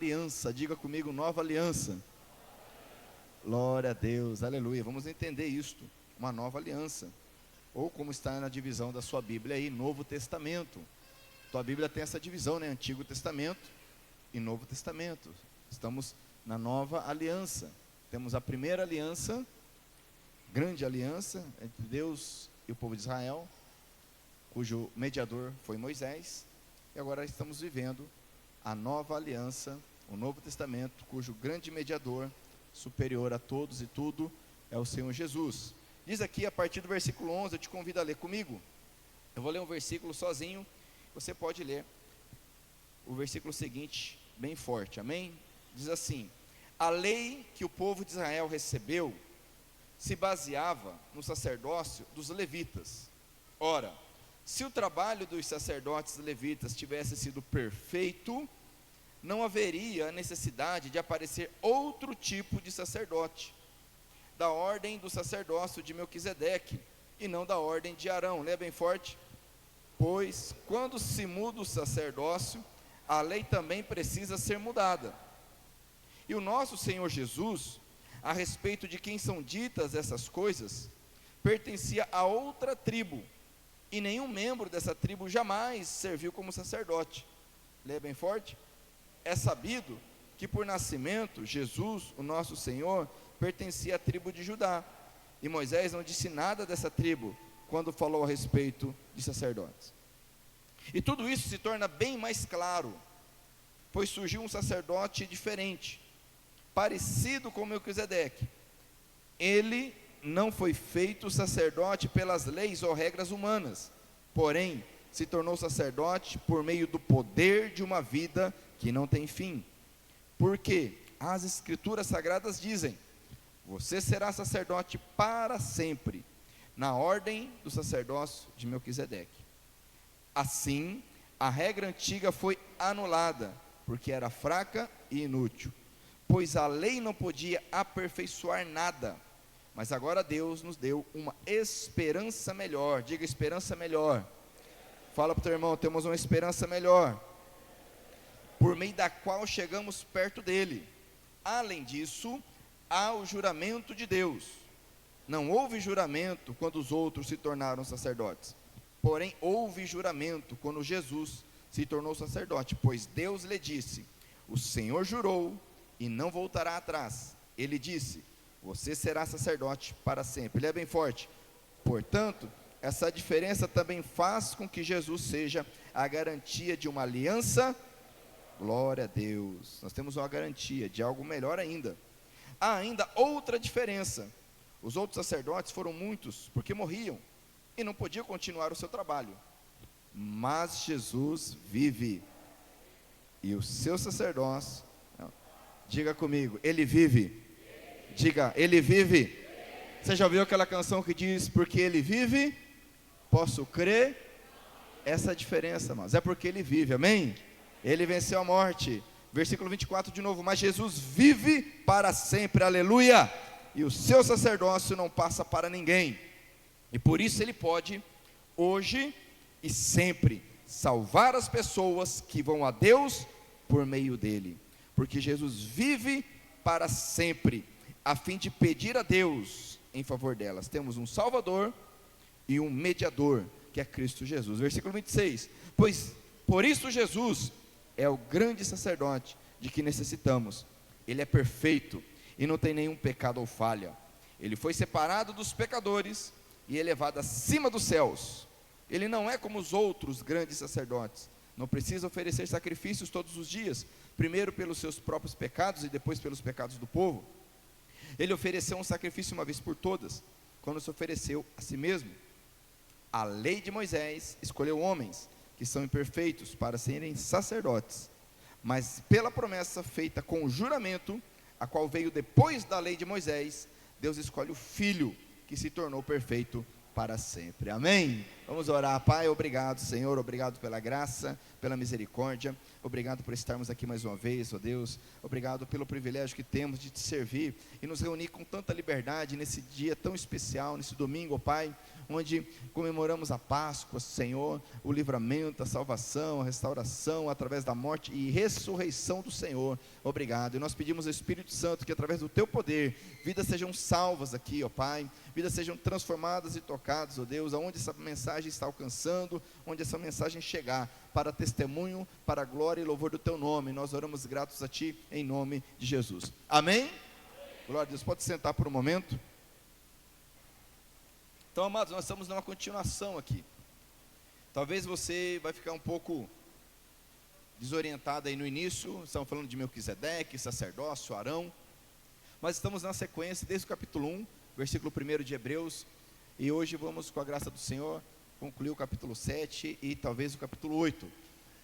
aliança, diga comigo, nova aliança. Glória a Deus, aleluia. Vamos entender isto, uma nova aliança, ou como está na divisão da sua Bíblia aí, Novo Testamento. Tua Bíblia tem essa divisão, né? Antigo Testamento e Novo Testamento. Estamos na nova aliança. Temos a primeira aliança, grande aliança entre Deus e o povo de Israel, cujo mediador foi Moisés, e agora estamos vivendo a nova aliança, o Novo Testamento, cujo grande mediador, superior a todos e tudo, é o Senhor Jesus. Diz aqui a partir do versículo 11, eu te convido a ler comigo. Eu vou ler um versículo sozinho, você pode ler o versículo seguinte, bem forte, amém? Diz assim: a lei que o povo de Israel recebeu se baseava no sacerdócio dos levitas. Ora, se o trabalho dos sacerdotes levitas tivesse sido perfeito, não haveria necessidade de aparecer outro tipo de sacerdote, da ordem do sacerdócio de Melquisedeque, e não da ordem de Arão. Lê bem forte. Pois, quando se muda o sacerdócio, a lei também precisa ser mudada. E o nosso Senhor Jesus, a respeito de quem são ditas essas coisas, pertencia a outra tribo, e nenhum membro dessa tribo jamais serviu como sacerdote. Lê bem forte. É sabido que por nascimento, Jesus, o nosso Senhor, pertencia à tribo de Judá, e Moisés não disse nada dessa tribo, quando falou a respeito de sacerdotes. E tudo isso se torna bem mais claro, pois surgiu um sacerdote diferente, parecido com Melquisedeque. Ele não foi feito sacerdote pelas leis ou regras humanas, porém se tornou sacerdote por meio do poder de uma vida que não tem fim. Porque as Escrituras Sagradas dizem: você será sacerdote para sempre, na ordem do sacerdócio de Melquisedeque. Assim, a regra antiga foi anulada, porque era fraca e inútil, pois a lei não podia aperfeiçoar nada. Mas agora Deus nos deu uma esperança melhor. Diga esperança melhor. Fala para o teu irmão, temos uma esperança melhor, por meio da qual chegamos perto dele. Além disso, há o juramento de Deus. Não houve juramento quando os outros se tornaram sacerdotes, porém houve juramento quando Jesus se tornou sacerdote, pois Deus lhe disse: o Senhor jurou e não voltará atrás. Ele disse: você será sacerdote para sempre. Ele é bem forte. Portanto, essa diferença também faz com que Jesus seja a garantia de uma aliança. Glória a Deus. Nós temos uma garantia de algo melhor ainda. Há ainda outra diferença. Os outros sacerdotes foram muitos, porque morriam e não podiam continuar o seu trabalho. Mas Jesus vive, e o seu sacerdócio, diga comigo, ele vive. Diga, ele vive. Você já ouviu aquela canção que diz: porque ele vive, posso crer? Essa é a diferença, mas é porque ele vive, amém? Ele venceu a morte. Versículo 24 de novo: mas Jesus vive para sempre, aleluia, e o seu sacerdócio não passa para ninguém, e por isso ele pode, hoje e sempre, salvar as pessoas que vão a Deus por meio dele, porque Jesus vive para sempre, a fim de pedir a Deus em favor delas. Temos um Salvador e um mediador, que é Cristo Jesus. Versículo 26, pois por isso Jesus é o grande sacerdote de que necessitamos. Ele é perfeito e não tem nenhum pecado ou falha. Ele foi separado dos pecadores e elevado acima dos céus. Ele não é como os outros grandes sacerdotes, não precisa oferecer sacrifícios todos os dias, primeiro pelos seus próprios pecados e depois pelos pecados do povo. Ele ofereceu um sacrifício uma vez por todas, quando se ofereceu a si mesmo. A lei de Moisés escolheu homens que são imperfeitos para serem sacerdotes, mas pela promessa feita com o juramento, a qual veio depois da lei de Moisés, Deus escolhe o Filho, que se tornou perfeito para sempre, amém? Vamos orar. Pai, obrigado, Senhor, obrigado pela graça, pela misericórdia, obrigado por estarmos aqui mais uma vez, ó Deus, obrigado pelo privilégio que temos de te servir e nos reunir com tanta liberdade nesse dia tão especial, nesse domingo, ó Pai, onde comemoramos a Páscoa, Senhor, o livramento, a salvação, a restauração, através da morte e ressurreição do Senhor. Obrigado, e nós pedimos ao Espírito Santo que através do teu poder, vidas sejam salvas aqui, ó Pai, vidas sejam transformadas e tocadas, ó Deus, aonde essa mensagem está alcançando, onde essa mensagem chegar, para testemunho, para a glória e louvor do teu nome, nós oramos gratos a ti, em nome de Jesus, amém? Glória a Deus. Pode sentar por um momento. Então, amados, nós estamos numa continuação aqui. Talvez você vai ficar um pouco desorientado aí no início. Estamos falando de Melquisedeque, sacerdócio, Arão, mas estamos na sequência desde o capítulo 1, versículo 1 de Hebreus, e hoje vamos, com a graça do Senhor, concluir o capítulo 7 e talvez o capítulo 8,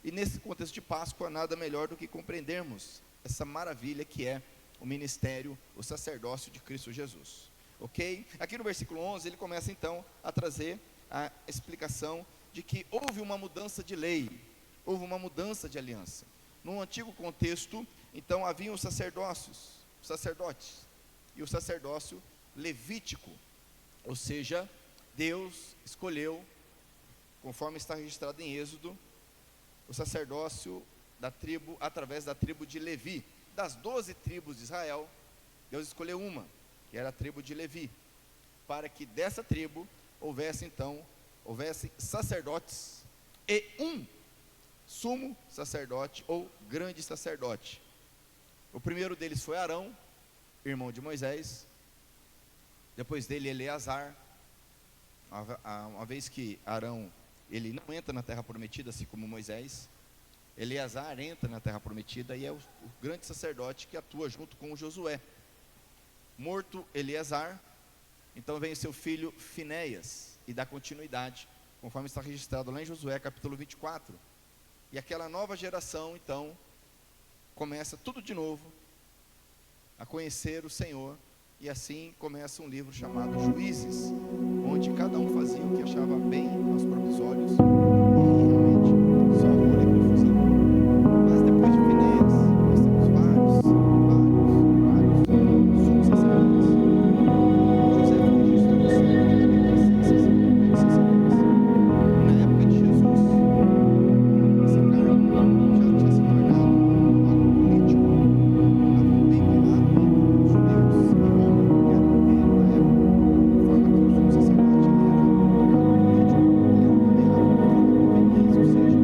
e nesse contexto de Páscoa, nada melhor do que compreendermos essa maravilha que é o ministério, o sacerdócio de Cristo Jesus, ok? Aqui no versículo 11, ele começa então a trazer a explicação de que houve uma mudança de lei, houve uma mudança de aliança. No antigo contexto, então, haviam os sacerdotes, e o sacerdócio levítico, ou seja, Deus escolheu, conforme está registrado em Êxodo, o sacerdócio da tribo, através da tribo de Levi. Das 12 tribos de Israel, Deus escolheu uma, que era a tribo de Levi, para que dessa tribo houvesse sacerdotes e um sumo sacerdote ou grande sacerdote. O primeiro deles foi Arão, irmão de Moisés. Depois dele, Eleazar. Uma vez que Arão, ele não entra na terra prometida, assim como Moisés, Eleazar entra na terra prometida e é o grande sacerdote que atua junto com Josué. Morto Eleazar, então vem seu filho Finéias e dá continuidade, conforme está registrado lá em Josué capítulo 24, e aquela nova geração então começa tudo de novo a conhecer o Senhor, e assim começa um livro chamado Juízes, onde cada um fazia o que achava bem aos próprios olhos, e realmente só amor e confusão. Mas depois de Finéias, nós temos vários sumos sacerdotes. José foi ungido do céu, que também precisa ser sacerdotes. Na época de Jesus, esse cargo já tinha se tornado algo político, havia um bem bolado entre os judeus e Roma, que era o império da época, de forma que o sumo sacerdote ele era um cargo político, ele era nomeado de forma conveniência, ou seja,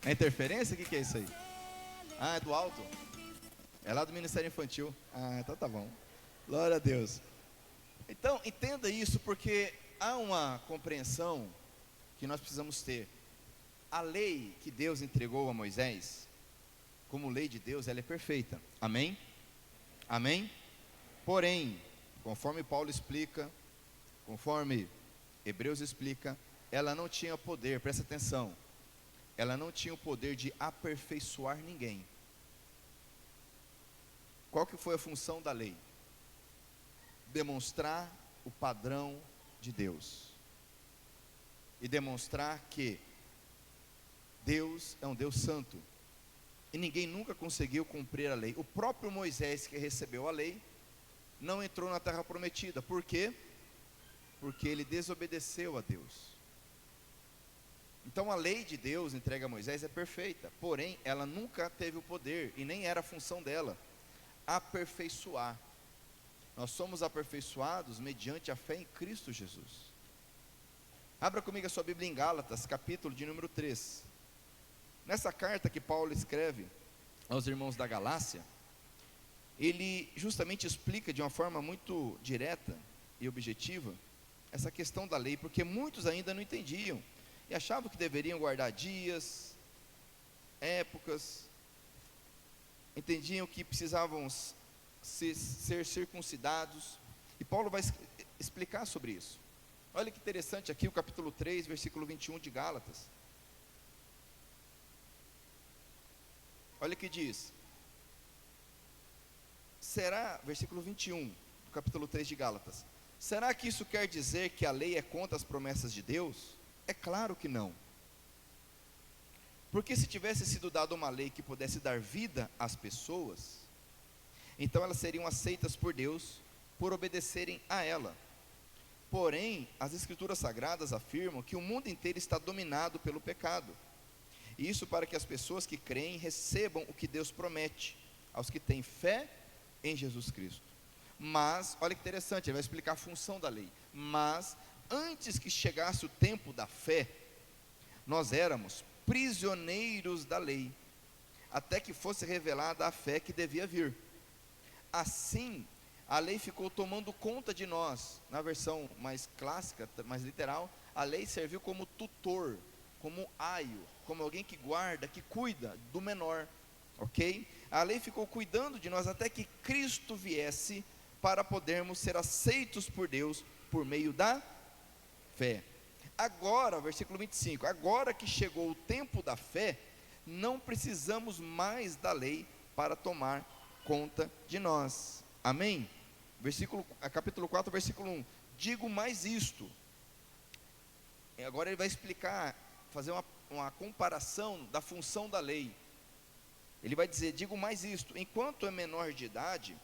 É interferência? O que é isso aí? Ah, é do alto? É lá do Ministério Infantil. Ah, então tá bom. Glória a Deus. Então, entenda isso, porque há uma compreensão que nós precisamos ter. A lei que Deus entregou a Moisés, como lei de Deus, ela é perfeita. Amém? Amém? Porém, conforme Paulo explica, conforme Hebreus explica, ela não tinha poder, presta atenção, ela não tinha o poder de aperfeiçoar ninguém. Qual que foi a função da lei? Demonstrar o padrão de Deus. E demonstrar que Deus é um Deus santo. E ninguém nunca conseguiu cumprir a lei. O próprio Moisés, que recebeu a lei, não entrou na terra prometida. Por quê? Porque ele desobedeceu a Deus. Então a lei de Deus entregue a Moisés é perfeita, porém ela nunca teve o poder, e nem era a função dela, aperfeiçoar. Nós somos aperfeiçoados mediante a fé em Cristo Jesus. Abra comigo a sua Bíblia em Gálatas, capítulo de número 3. Nessa carta que Paulo escreve aos irmãos da Galácia, ele justamente explica de uma forma muito direta e objetiva essa questão da lei, porque muitos ainda não entendiam e achavam que deveriam guardar dias, épocas, entendiam que precisavam ser circuncidados, e Paulo vai explicar sobre isso. Olha que interessante aqui o capítulo 3, versículo 21 de Gálatas. Olha o que diz. Será, versículo 21 do capítulo 3 de Gálatas, será que isso quer dizer que a lei é contra as promessas de Deus? É claro que não. Porque se tivesse sido dada uma lei que pudesse dar vida às pessoas, então elas seriam aceitas por Deus por obedecerem a ela. Porém, as Escrituras Sagradas afirmam que o mundo inteiro está dominado pelo pecado. E isso para que as pessoas que creem recebam o que Deus promete aos que têm fé em Jesus Cristo. Mas, olha que interessante, ele vai explicar a função da lei. Mas, antes que chegasse o tempo da fé, nós éramos prisioneiros da lei, até que fosse revelada a fé que devia vir. Assim, a lei ficou tomando conta de nós. Na versão mais clássica, mais literal, a lei serviu como tutor, como aio, como alguém que guarda, que cuida do menor, ok? A lei ficou cuidando de nós até que Cristo viesse para podermos ser aceitos por Deus por meio da fé. Agora, versículo 25, agora que chegou o tempo da fé, não precisamos mais da lei para tomar conta de nós. Amém? Capítulo 4, versículo 1. Digo mais isto. Agora ele vai explicar, fazer uma comparação da função da lei. Ele vai dizer, digo mais isto, enquanto é menor de idade,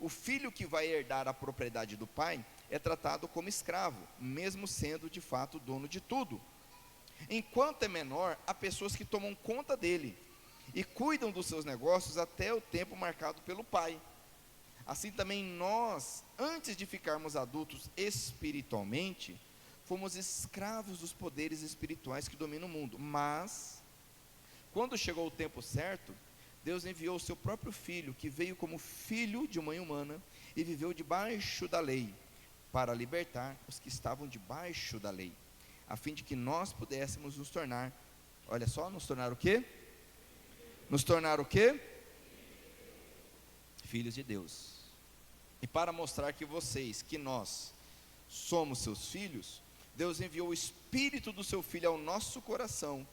o filho que vai herdar a propriedade do pai é tratado como escravo, mesmo sendo de fato dono de tudo. Enquanto é menor, há pessoas que tomam conta dele e cuidam dos seus negócios até o tempo marcado pelo pai. Assim também nós, antes de ficarmos adultos espiritualmente, fomos escravos dos poderes espirituais que dominam o mundo. Mas, quando chegou o tempo certo, Deus enviou o seu próprio filho, que veio como filho de mãe humana e viveu debaixo da lei, para libertar os que estavam debaixo da lei, a fim de que nós pudéssemos nos tornar, olha só, nos tornar o quê? Nos tornar o quê? Filhos de Deus. E para mostrar que nós somos seus filhos, Deus enviou o Espírito do seu Filho ao nosso coração,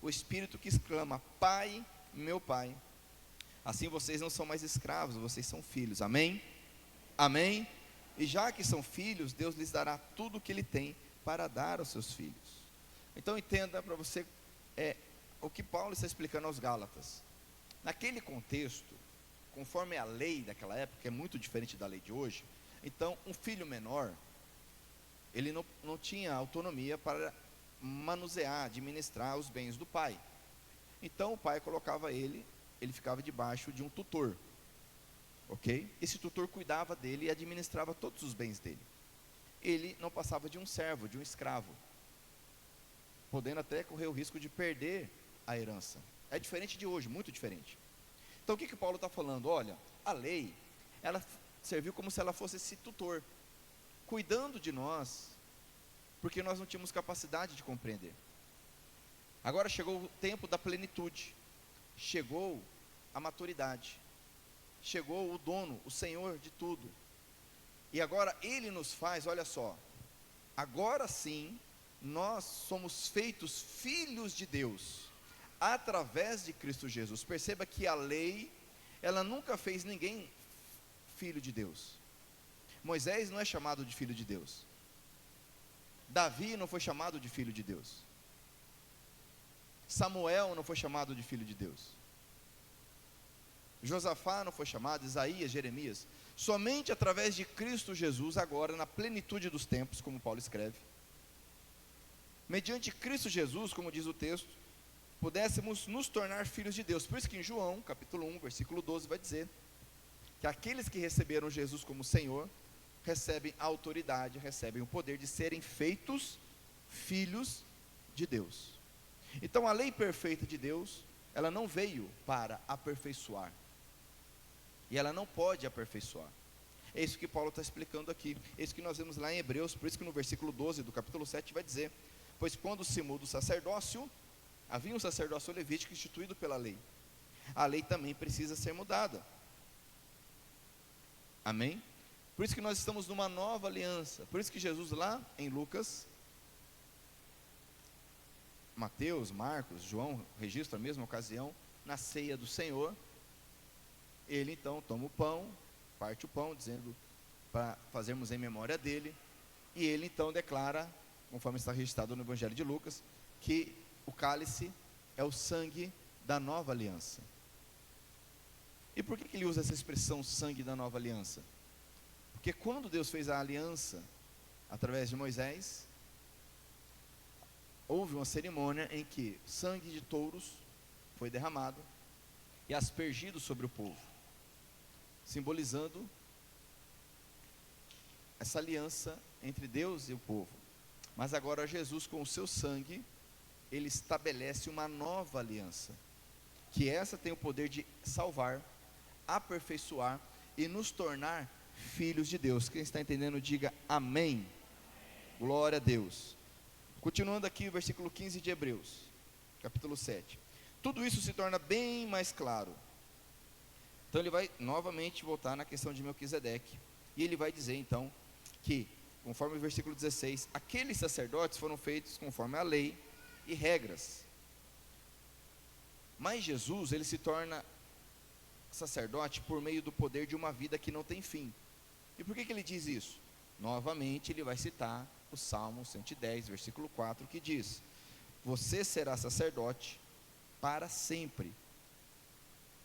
o Espírito que exclama, Pai, meu Pai. Assim vocês não são mais escravos, vocês são filhos, amém? Amém? E já que são filhos, Deus lhes dará tudo o que Ele tem para dar aos seus filhos. Então entenda para você o que Paulo está explicando aos Gálatas. Naquele contexto, conforme a lei daquela época, que é muito diferente da lei de hoje, então um filho menor, ele não tinha autonomia para manusear, administrar os bens do pai. Então o pai colocava ele ficava debaixo de um tutor, ok? Esse tutor cuidava dele e administrava todos os bens dele. Ele não passava de um servo, de um escravo, podendo até correr o risco de perder a herança. É diferente de hoje, muito diferente. Então o que Paulo está falando? Olha, a lei, ela serviu como se ela fosse esse tutor, cuidando de nós, porque nós não tínhamos capacidade de compreender. Agora chegou o tempo da plenitude, chegou a maturidade, chegou o dono, o Senhor de tudo, e agora Ele nos faz, olha só, agora sim, nós somos feitos filhos de Deus, através de Cristo Jesus. Perceba que a lei, ela nunca fez ninguém filho de Deus. Moisés não é chamado de filho de Deus, Davi não foi chamado de filho de Deus, Samuel não foi chamado de filho de Deus, Josafá não foi chamado, Isaías, Jeremias. Somente através de Cristo Jesus, agora na plenitude dos tempos, como Paulo escreve, mediante Cristo Jesus, como diz o texto, pudéssemos nos tornar filhos de Deus. Por isso que em João, capítulo 1, versículo 12, vai dizer que aqueles que receberam Jesus como Senhor, recebem a autoridade, recebem o poder de serem feitos filhos de Deus. Então a lei perfeita de Deus, ela não veio para aperfeiçoar, e ela não pode aperfeiçoar. É isso que Paulo está explicando aqui, é isso que nós vemos lá em Hebreus. Por isso que no versículo 12 do capítulo 7 vai dizer: pois quando se muda o sacerdócio, havia um sacerdócio levítico instituído pela lei, a lei também precisa ser mudada. Amém? Por isso que nós estamos numa nova aliança. Por isso que Jesus lá em Lucas, Mateus, Marcos, João registra a mesma ocasião, na ceia do Senhor, ele então toma o pão, parte o pão, dizendo para fazermos em memória dele, e ele então declara, conforme está registrado no Evangelho de Lucas, que o cálice é o sangue da nova aliança. E por que ele usa essa expressão sangue da nova aliança? Porque quando Deus fez a aliança através de Moisés, houve uma cerimônia em que sangue de touros foi derramado e aspergido sobre o povo, simbolizando essa aliança entre Deus e o povo. Mas agora Jesus, com o seu sangue, ele estabelece uma nova aliança, que essa tem o poder de salvar, aperfeiçoar e nos tornar filhos de Deus. Quem está entendendo, diga amém. Glória a Deus. Continuando aqui o versículo 15 de Hebreus, capítulo 7. Tudo isso se torna bem mais claro. Então ele vai novamente voltar na questão de Melquisedeque, e ele vai dizer então que, conforme o versículo 16, aqueles sacerdotes foram feitos conforme a lei e regras, mas Jesus, ele se torna sacerdote por meio do poder de uma vida que não tem fim. E por que ele diz isso? Novamente ele vai citar o Salmo 110, versículo 4, que diz: você será sacerdote para sempre,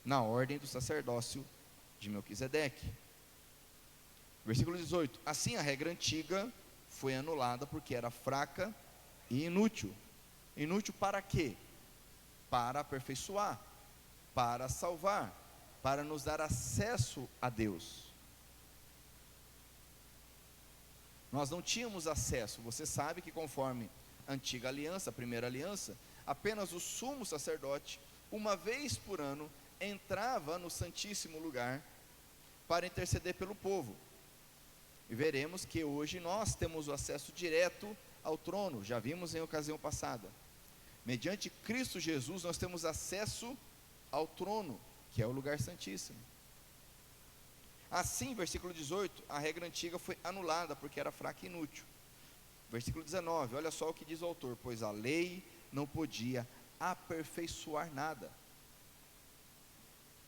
na ordem do sacerdócio de Melquisedeque. Versículo 18: assim a regra antiga foi anulada porque era fraca e inútil. Inútil para quê? Para aperfeiçoar, para salvar, para nos dar acesso a Deus. Nós não tínhamos acesso. Você sabe que conforme a antiga aliança, a primeira aliança, apenas o sumo sacerdote, uma vez por ano, entrava no santíssimo lugar para interceder pelo povo. E veremos que hoje nós temos o acesso direto ao trono, já vimos em ocasião passada. Mediante Cristo Jesus nós temos acesso ao trono, que é o lugar santíssimo. Assim, versículo 18, a regra antiga foi anulada porque era fraca e inútil. Versículo 19, olha só o que diz o autor: pois a lei não podia aperfeiçoar nada.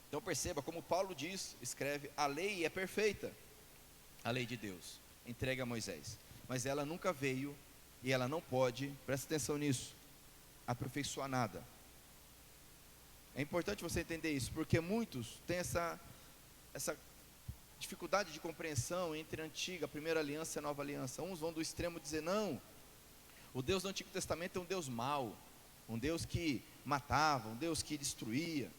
Então perceba como Paulo diz, escreve: a lei é perfeita, a lei de Deus, entregue a Moisés, mas ela nunca veio e ela não pode, presta atenção nisso, aperfeiçoar nada. É importante você entender isso, porque muitos têm essa dificuldade de compreensão entre a antiga, a primeira aliança e a nova aliança. Uns vão do extremo dizer: não, o Deus do Antigo Testamento é um Deus mau, um Deus que matava, um Deus que destruía.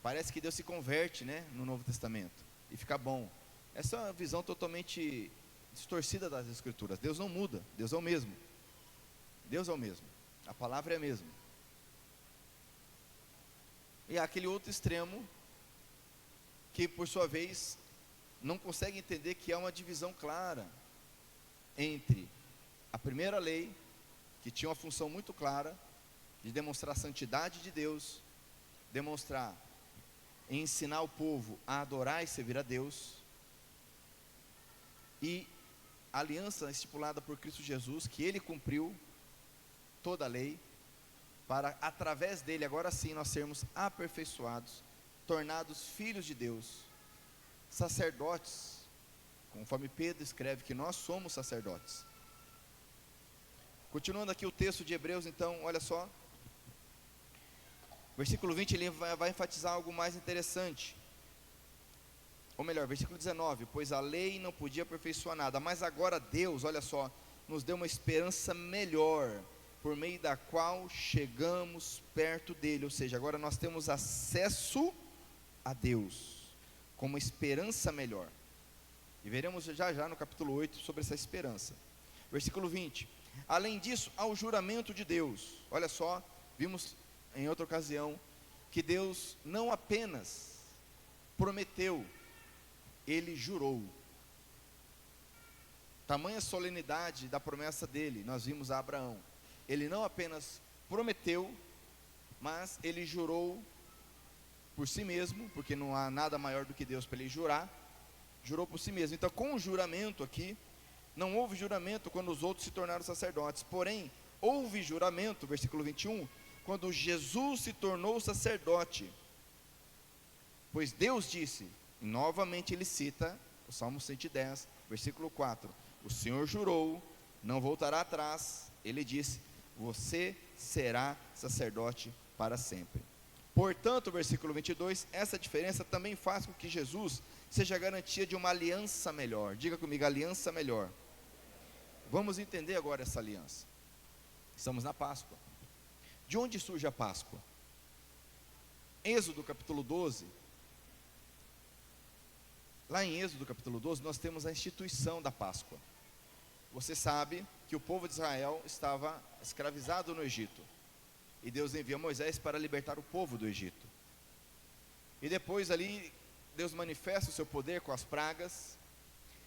Parece que Deus se converte, né, no Novo Testamento e fica bom. Essa é uma visão totalmente distorcida das Escrituras. Deus não muda, Deus é o mesmo. Deus é o mesmo, a palavra é a mesma. E há aquele outro extremo, que por sua vez, não consegue entender que há uma divisão clara entre a primeira lei, que tinha uma função muito clara, de demonstrar a santidade de Deus, demonstrar e ensinar o povo a adorar e servir a Deus, e a aliança estipulada por Cristo Jesus, que Ele cumpriu toda a lei, para através dele, agora sim, nós sermos aperfeiçoados, tornados filhos de Deus, sacerdotes, conforme Pedro escreve que nós somos sacerdotes. Continuando aqui o texto de Hebreus, então, olha só, versículo 20, ele vai enfatizar algo mais interessante, ou melhor, versículo 19, pois a lei não podia aperfeiçoar nada, mas agora Deus, olha só, nos deu uma esperança melhor, por meio da qual chegamos perto dele, ou seja, agora nós temos acesso a Deus, com uma esperança melhor, e veremos já já no capítulo 8 sobre essa esperança. Versículo 20, além disso, ao juramento de Deus, olha só, vimos em outra ocasião, que Deus não apenas prometeu, Ele jurou. Tamanha solenidade da promessa dele, nós vimos a Abraão, ele não apenas prometeu, mas ele jurou por si mesmo, porque não há nada maior do que Deus para ele jurar, jurou por si mesmo. Então, com o juramento aqui, não houve juramento quando os outros se tornaram sacerdotes, porém, houve juramento, versículo 21, quando Jesus se tornou sacerdote, pois Deus disse, e novamente ele cita o Salmo 110, versículo 4, o Senhor jurou, não voltará atrás, ele disse, você será sacerdote para sempre. Portanto, versículo 22, essa diferença também faz com que Jesus seja a garantia de uma aliança melhor. Diga comigo, aliança melhor. Vamos entender agora essa aliança. Estamos na Páscoa. De onde surge a Páscoa? Êxodo capítulo 12. Lá em Êxodo capítulo 12, nós temos a instituição da Páscoa. Você sabe que o povo de Israel estava escravizado no Egito, e Deus envia Moisés para libertar o povo do Egito, e depois ali, Deus manifesta o seu poder com as pragas,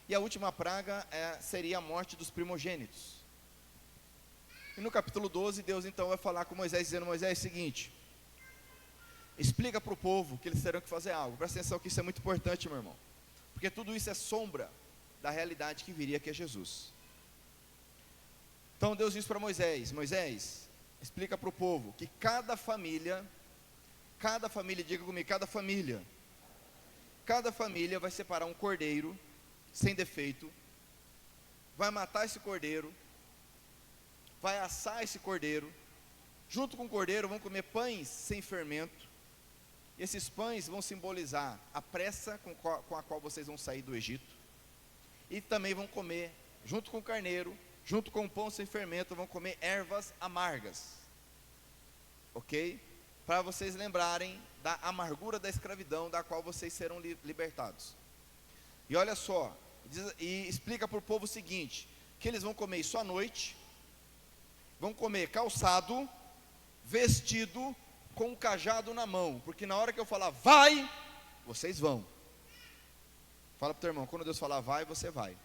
e a última praga seria a morte dos primogênitos, e no capítulo 12, Deus então vai falar com Moisés, dizendo, Moisés, é o seguinte, explica para o povo que eles terão que fazer algo, presta atenção que isso é muito importante, meu irmão, porque tudo isso é sombra da realidade que viria, que é Jesus. Então Deus diz para Moisés, Moisés, explica para o povo que cada família, diga comigo, cada família vai separar um cordeiro, sem defeito, vai matar esse cordeiro, vai assar esse cordeiro, junto com o cordeiro vão comer pães sem fermento, e esses pães vão simbolizar a pressa com a qual vocês vão sair do Egito, e também vão comer, junto com o carneiro, junto com o pão sem fermento, vão comer ervas amargas, ok? Para vocês lembrarem da amargura da escravidão, da qual vocês serão libertados. E olha só, e explica para o povo o seguinte, que eles vão comer isso à noite, vão comer calçado, vestido, com um cajado na mão, porque na hora que eu falar vai, vocês vão. Fala para o teu irmão, quando Deus falar vai, você vai.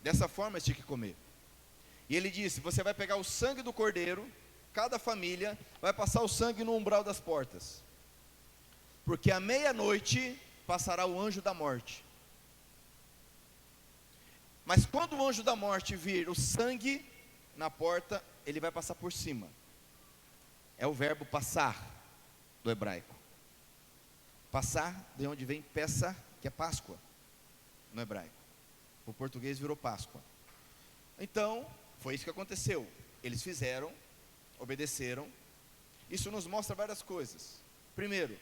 Dessa forma eles tinham que comer. E ele disse, você vai pegar o sangue do cordeiro, cada família vai passar o sangue no umbral das portas, porque à meia-noite passará o anjo da morte. Mas quando o anjo da morte vir o sangue na porta, ele vai passar por cima. É o verbo passar do hebraico. Passar, de onde vem peça, que é Páscoa no hebraico. O português virou Páscoa. Então, foi isso que aconteceu. Eles fizeram, obedeceram. Isso nos mostra várias coisas. Primeiro,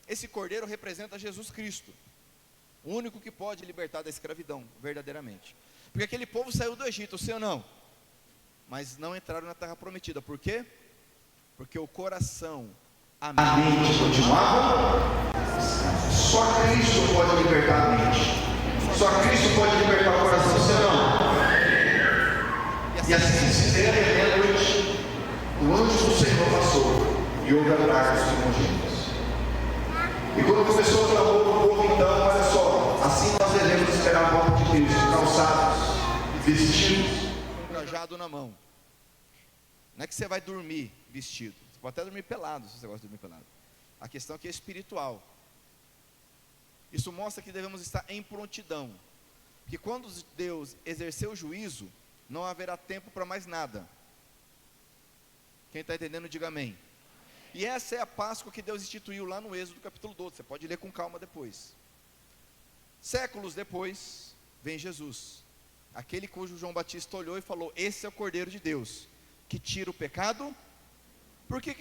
esse cordeiro representa Jesus Cristo, o único que pode libertar da escravidão, verdadeiramente. Porque aquele povo saiu do Egito, sim ou não? Mas não entraram na terra prometida. Por quê? Porque o coração, a mente continuava. Só Cristo pode libertar a mente. Só Cristo pode libertar o coração, sim ou não? E assim se fizeram à meia-noite. o anjo do Senhor passou e houve a praga dos primogênitos. E quando começou o clamor do povo, então, olha só, assim nós devemos esperar a volta de Cristo, calçados, vestidos, com um cajado na mão. Não é que você vai dormir vestido, você pode até dormir pelado, se você gosta de dormir pelado. A questão aqui é espiritual. Isso mostra que devemos estar em prontidão, porque quando Deus exercer o juízo, não haverá tempo para mais nada. Quem está entendendo, diga amém. E essa é a Páscoa que Deus instituiu lá no Êxodo capítulo 12, você pode ler com calma depois. Séculos depois, vem Jesus, aquele cujo João Batista olhou e falou: esse é o Cordeiro de Deus, que tira o pecado. Por que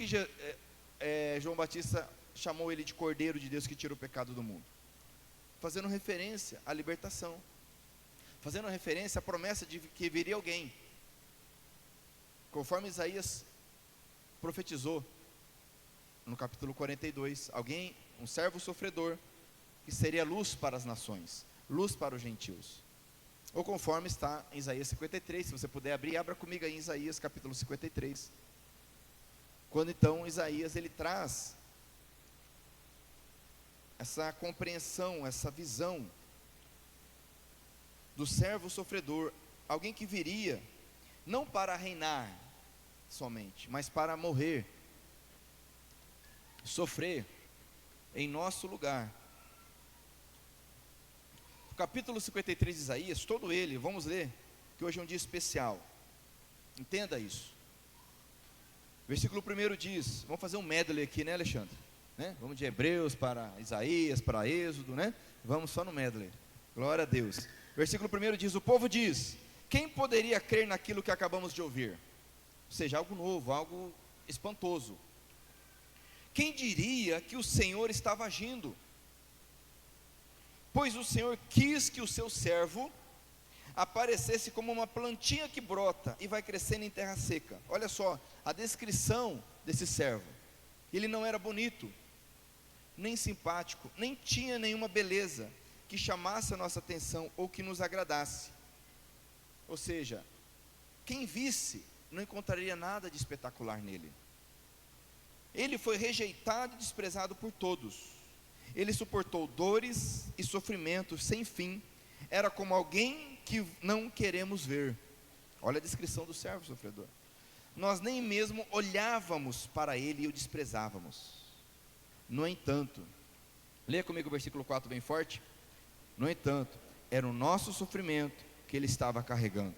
João Batista chamou ele de Cordeiro de Deus que tira o pecado do mundo? Fazendo referência à libertação, fazendo referência à promessa de que viria alguém, conforme Isaías profetizou no capítulo 42, alguém, um servo sofredor, que seria luz para as nações, luz para os gentios, ou conforme está em Isaías 53, se você puder abrir, abra comigo aí em Isaías capítulo 53, quando então Isaías ele traz essa compreensão, essa visão do servo sofredor, alguém que viria, não para reinar somente, mas para morrer, sofrer em nosso lugar. O capítulo 53 de Isaías, todo ele, vamos ler, que hoje é um dia especial, entenda isso. Versículo 1 diz, vamos fazer um medley aqui, né, Alexandre? Né? Vamos de Hebreus para Isaías, para Êxodo, né? Vamos só no medley, glória a Deus. Versículo 1 diz, o povo diz, quem poderia crer naquilo que acabamos de ouvir? Ou seja, algo novo, algo espantoso. Quem diria que o Senhor estava agindo? Pois o Senhor quis que o seu servo aparecesse como uma plantinha que brota e vai crescendo em terra seca. Olha só, a descrição desse servo. Ele não era bonito, nem simpático, nem tinha nenhuma beleza que chamasse a nossa atenção ou que nos agradasse. Ou seja, quem visse não encontraria nada de espetacular nele. Ele foi rejeitado e desprezado por todos. Ele suportou dores e sofrimentos sem fim. Era como alguém que não queremos ver. Olha a descrição do servo sofredor. Nós nem mesmo olhávamos para ele e o desprezávamos. No entanto, leia comigo o versículo 4 bem forte. No entanto, era o nosso sofrimento que ele estava carregando.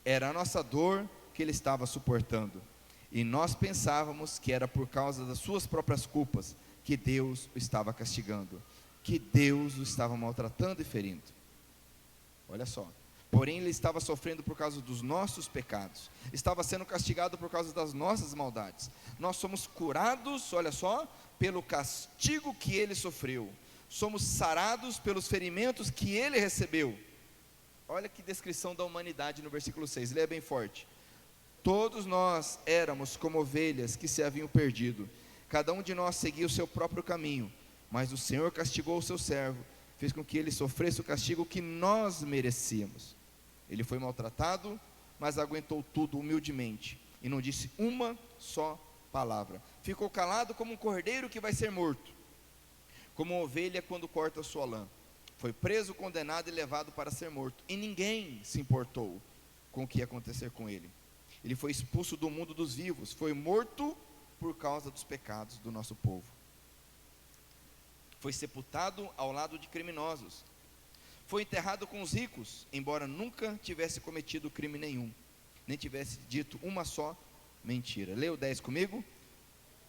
Era a nossa dor que ele estava suportando. E nós pensávamos que era por causa das suas próprias culpas que Deus o estava castigando, que Deus o estava maltratando e ferindo. Olha só, porém ele estava sofrendo por causa dos nossos pecados, estava sendo castigado por causa das nossas maldades. Nós somos curados, olha só, pelo castigo que ele sofreu, somos sarados pelos ferimentos que ele recebeu. Olha que descrição da humanidade no versículo 6, leia bem forte. Todos nós éramos como ovelhas que se haviam perdido, cada um de nós seguia o seu próprio caminho, mas o Senhor castigou o seu servo, fez com que ele sofresse o castigo que nós merecíamos. Ele foi maltratado, mas aguentou tudo humildemente, e não disse uma só palavra. Ficou calado como um cordeiro que vai ser morto, como uma ovelha quando corta a sua lã. Foi preso, condenado e levado para ser morto, e ninguém se importou com o que ia acontecer com ele. Ele foi expulso do mundo dos vivos, foi morto por causa dos pecados do nosso povo. Foi sepultado ao lado de criminosos. Foi enterrado com os ricos, embora nunca tivesse cometido crime nenhum, nem tivesse dito uma só mentira. Leia o 10 comigo.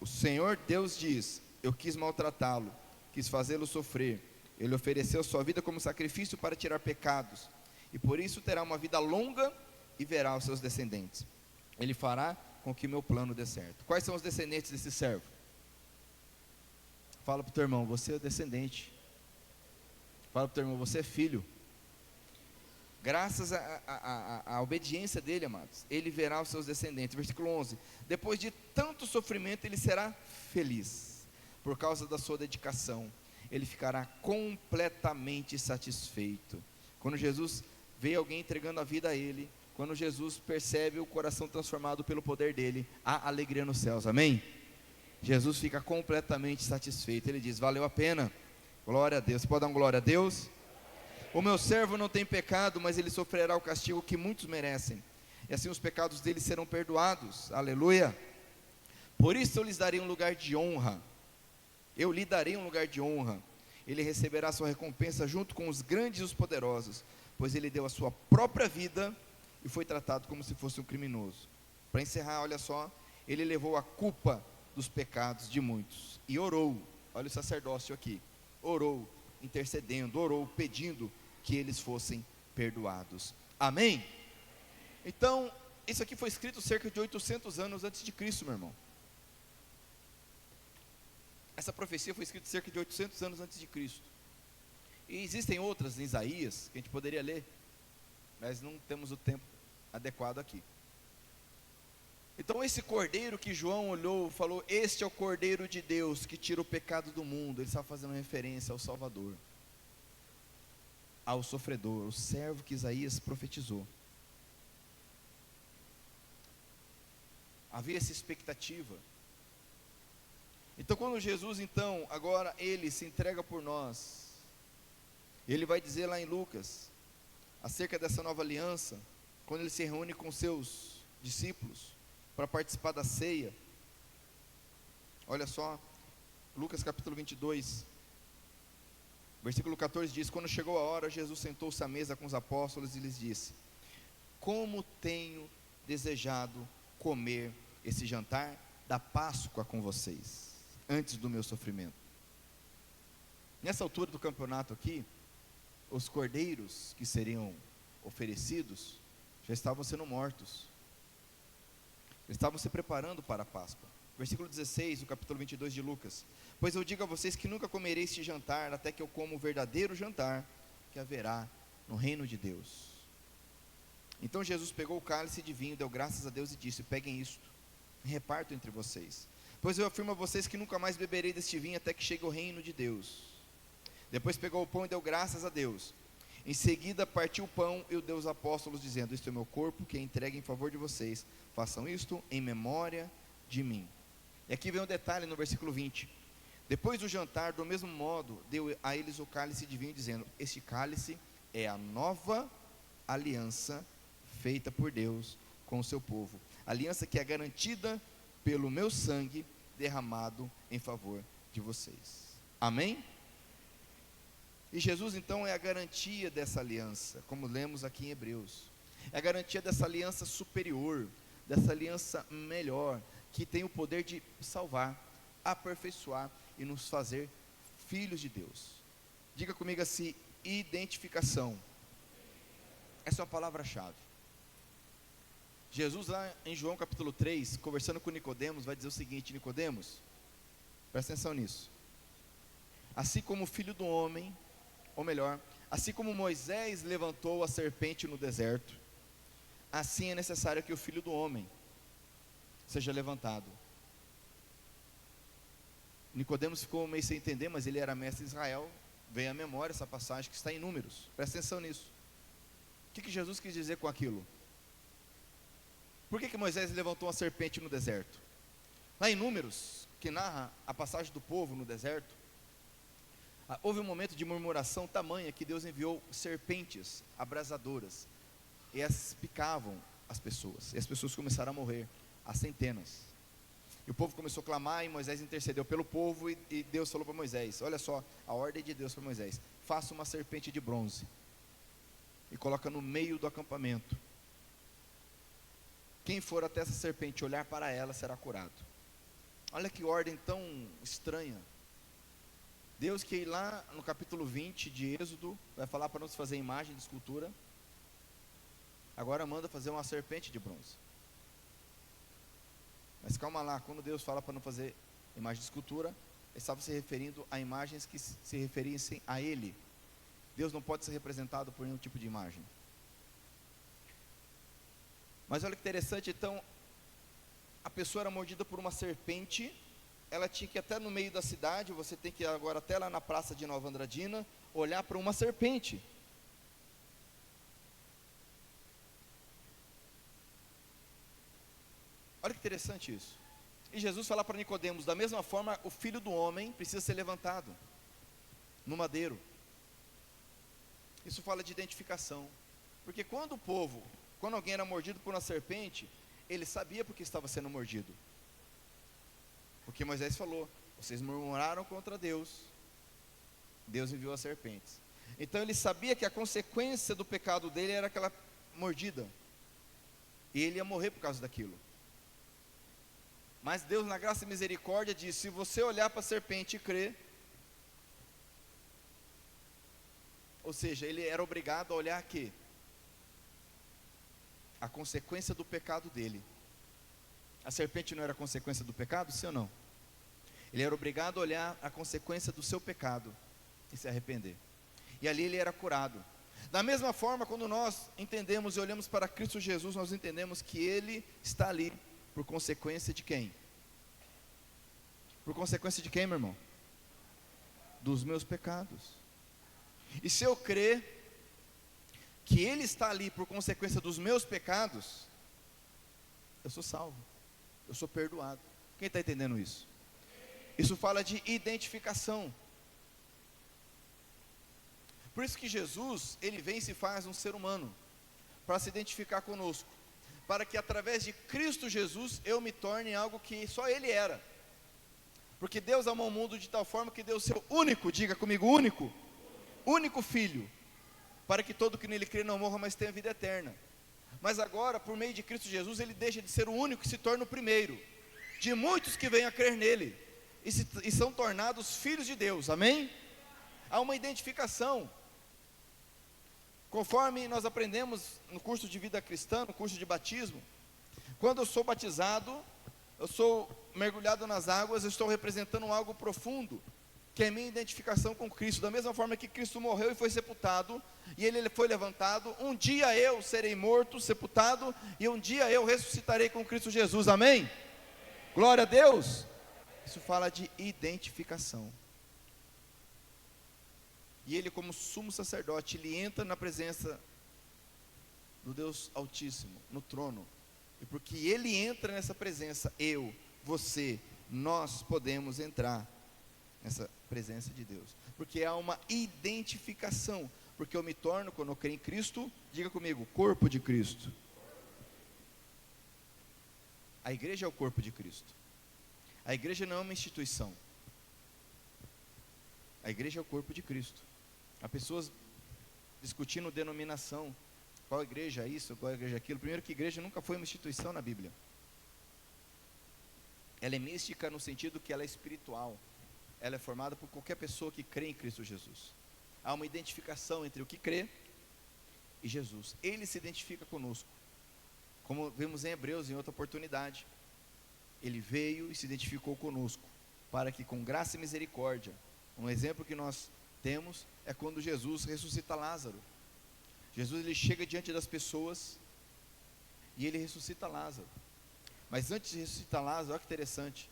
O Senhor Deus diz, eu quis maltratá-lo, quis fazê-lo sofrer. Ele ofereceu sua vida como sacrifício para tirar pecados, e por isso terá uma vida longa e verá os seus descendentes. Ele fará com que meu plano dê certo. Quais são os descendentes desse servo? Fala para o teu irmão, você é descendente. Fala para o teu irmão, você é filho. Graças à obediência dele, amados, ele verá os seus descendentes. Versículo 11, depois de tanto sofrimento ele será feliz, por causa da sua dedicação, ele ficará completamente satisfeito. Quando Jesus vê alguém entregando a vida a ele, quando Jesus percebe o coração transformado pelo poder dele, há alegria nos céus, amém? Jesus fica completamente satisfeito, ele diz, valeu a pena, glória a Deus. Você pode dar um glória a Deus? O meu servo não tem pecado, mas ele sofrerá o castigo que muitos merecem, e assim os pecados dele serão perdoados, aleluia. Por isso eu lhes darei um lugar de honra, eu lhe darei um lugar de honra, ele receberá sua recompensa junto com os grandes e os poderosos, pois ele deu a sua própria vida e foi tratado como se fosse um criminoso. Para encerrar, olha só, ele levou a culpa dos pecados de muitos e orou, olha o sacerdócio aqui, orou, intercedendo, orou, pedindo que eles fossem perdoados, amém? Então, isso aqui foi escrito cerca de 800 anos antes de Cristo, meu irmão. Essa profecia foi escrita cerca de 800 anos antes de Cristo. E existem outras em Isaías, que a gente poderia ler, mas não temos o tempo adequado aqui. Então esse cordeiro que João olhou, falou, este é o cordeiro de Deus, que tira o pecado do mundo, ele estava fazendo referência ao Salvador, ao sofredor, o servo que Isaías profetizou. Havia essa expectativa. Então quando Jesus, então, agora ele se entrega por nós, ele vai dizer lá em Lucas, acerca dessa nova aliança, quando ele se reúne com seus discípulos, para participar da ceia, olha só, Lucas capítulo 22, versículo 14 diz, quando chegou a hora, Jesus sentou-se à mesa com os apóstolos e lhes disse, como tenho desejado comer esse jantar da Páscoa com vocês, antes do meu sofrimento. Nessa altura do campeonato aqui, os cordeiros que seriam oferecidos, já estavam sendo mortos, eles estavam se preparando para a Páscoa. Versículo 16, do capítulo 22 de Lucas, pois eu digo a vocês que nunca comerei este jantar, até que eu coma o verdadeiro jantar, que haverá no reino de Deus. Então Jesus pegou o cálice de vinho, deu graças a Deus e disse, peguem isto, reparto entre vocês, pois eu afirmo a vocês que nunca mais beberei deste vinho, até que chegue o reino de Deus. Depois pegou o pão e deu graças a Deus, em seguida partiu o pão e o deu aos apóstolos, dizendo, este é o meu corpo, que é entregue em favor de vocês, façam isto em memória de mim. E aqui vem um detalhe no versículo 20, depois do jantar, do mesmo modo, deu a eles o cálice de vinho, dizendo, este cálice é a nova aliança, feita por Deus com o seu povo, aliança que é garantida pelo meu sangue, derramado em favor de vocês, amém? E Jesus então é a garantia dessa aliança, como lemos aqui em Hebreus, é a garantia dessa aliança superior, dessa aliança melhor, que tem o poder de salvar, aperfeiçoar e nos fazer filhos de Deus. Diga comigo assim, identificação. Essa é uma palavra-chave. Jesus lá em João capítulo 3, conversando com Nicodemos, vai dizer o seguinte, Nicodemos, presta atenção nisso, assim como o filho do homem, ou melhor, assim como Moisés levantou a serpente no deserto, assim é necessário que o filho do homem seja levantado. Nicodemos ficou meio sem entender, mas ele era mestre de Israel, veio à memória essa passagem que está em Números, presta atenção nisso. O que Jesus quis dizer com aquilo? Por que Moisés levantou uma serpente no deserto? Lá em Números, que narra a passagem do povo no deserto, houve um momento de murmuração tamanha que Deus enviou serpentes abrasadoras, e essas picavam as pessoas, e as pessoas começaram a morrer, a centenas. E o povo começou a clamar, e Moisés intercedeu pelo povo, e Deus falou para Moisés, olha só, a ordem de Deus para Moisés, faça uma serpente de bronze, e coloca no meio do acampamento, quem for até essa serpente olhar para ela, será curado. Olha que ordem tão estranha. Deus que lá no capítulo 20 de Êxodo, vai falar para não se fazer imagem de escultura, agora manda fazer uma serpente de bronze. Mas calma lá, quando Deus fala para não fazer imagem de escultura, Ele estava se referindo a imagens que se referissem a Ele. Deus não pode ser representado por nenhum tipo de imagem. Mas olha que interessante, então, a pessoa era mordida por uma serpente, ela tinha que ir até no meio da cidade, você tem que ir agora até lá na praça de Nova Andradina, olhar para uma serpente. Olha que interessante isso. E Jesus fala para Nicodemos, da mesma forma, o Filho do Homem precisa ser levantado no madeiro. Isso fala de identificação. Porque quando alguém era mordido por uma serpente, ele sabia porque estava sendo mordido. Porque Moisés falou, vocês murmuraram contra Deus, Deus enviou as serpentes. Então ele sabia que a consequência do pecado dele era aquela mordida, e ele ia morrer por causa daquilo. Mas Deus, na graça e misericórdia, diz: se você olhar para a serpente e crer, ou seja, ele era obrigado a olhar que a consequência do pecado dele. A serpente não era a consequência do pecado, sim ou não? Ele era obrigado a olhar a consequência do seu pecado e se arrepender. E ali ele era curado. Da mesma forma, quando nós entendemos e olhamos para Cristo Jesus, nós entendemos que Ele está ali por consequência de quem? Por consequência de quem, meu irmão? Dos meus pecados. E se eu crer que Ele está ali por consequência dos meus pecados, eu sou salvo, eu sou perdoado. Quem está entendendo isso? Isso fala de identificação. Por isso que Jesus, ele vem e se faz um ser humano, para se identificar conosco, para que através de Cristo Jesus, eu me torne algo que só Ele era. Porque Deus amou o mundo de tal forma que deu o seu único, diga comigo, único Filho, para que todo que nele crê não morra, mas tenha vida eterna. Mas agora, por meio de Cristo Jesus, ele deixa de ser o único e se torna o primeiro, de muitos que venham a crer nele, e são tornados filhos de Deus, amém? Há uma identificação. Conforme nós aprendemos no curso de vida cristã, no curso de batismo, quando eu sou batizado, eu sou mergulhado nas águas, eu estou representando algo profundo, que é a minha identificação com Cristo. Da mesma forma que Cristo morreu e foi sepultado, e Ele foi levantado, um dia eu serei morto, sepultado, e um dia eu ressuscitarei com Cristo Jesus, amém? Glória a Deus. Isso fala de identificação. E ele, como sumo sacerdote, ele entra na presença do Deus Altíssimo, no trono. E porque ele entra nessa presença, eu, você, nós podemos entrar nessa presença de Deus. Porque há uma identificação. Porque eu me torno, quando eu creio em Cristo, diga comigo, corpo de Cristo. A igreja é o corpo de Cristo. A igreja não é uma instituição. A igreja é o corpo de Cristo. Há pessoas discutindo denominação, qual igreja é isso, qual igreja é aquilo. Primeiro que igreja nunca foi uma instituição na Bíblia. Ela é mística no sentido que ela é espiritual. Ela é formada por qualquer pessoa que crê em Cristo Jesus. Há uma identificação entre o que crê e Jesus. Ele se identifica conosco. Como vimos em Hebreus em outra oportunidade. Ele veio e se identificou conosco, para que com graça e misericórdia, um exemplo que nós temos é quando Jesus ressuscita Lázaro. Jesus, ele chega diante das pessoas e ele ressuscita Lázaro. Mas antes de ressuscitar Lázaro, olha que interessante,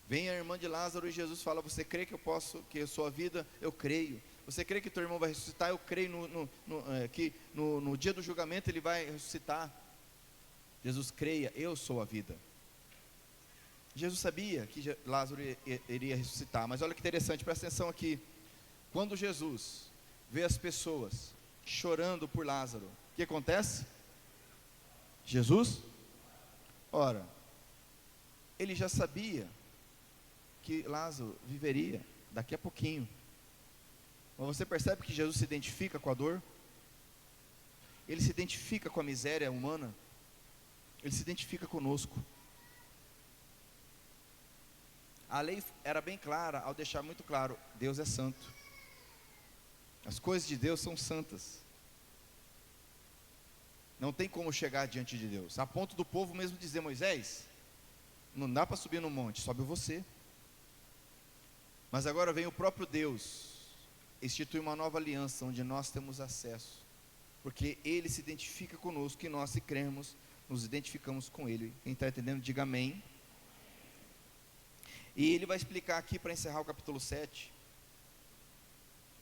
vem a irmã de Lázaro e Jesus fala: você crê que que a sua vida? Eu creio. Você crê que teu irmão vai ressuscitar? Eu creio que no dia do julgamento ele vai ressuscitar. Jesus, creia, eu sou a vida. Jesus sabia que Lázaro iria ressuscitar, mas olha que interessante, presta atenção aqui. Quando Jesus vê as pessoas chorando por Lázaro, o que acontece? Jesus, ora, ele já sabia que Lázaro viveria daqui a pouquinho. Mas você percebe que Jesus se identifica com a dor? Ele se identifica com a miséria humana? Ele se identifica conosco. A lei era bem clara ao deixar muito claro: Deus é santo. As coisas de Deus são santas. Não tem como chegar diante de Deus. A ponto do povo mesmo dizer: Moisés, não dá para subir no monte, sobe você. Mas agora vem o próprio Deus, institui uma nova aliança, onde nós temos acesso. Porque Ele se identifica conosco, e nós, se cremos, nos identificamos com Ele. Quem está entendendo, diga amém. E ele vai explicar aqui, para encerrar o capítulo 7,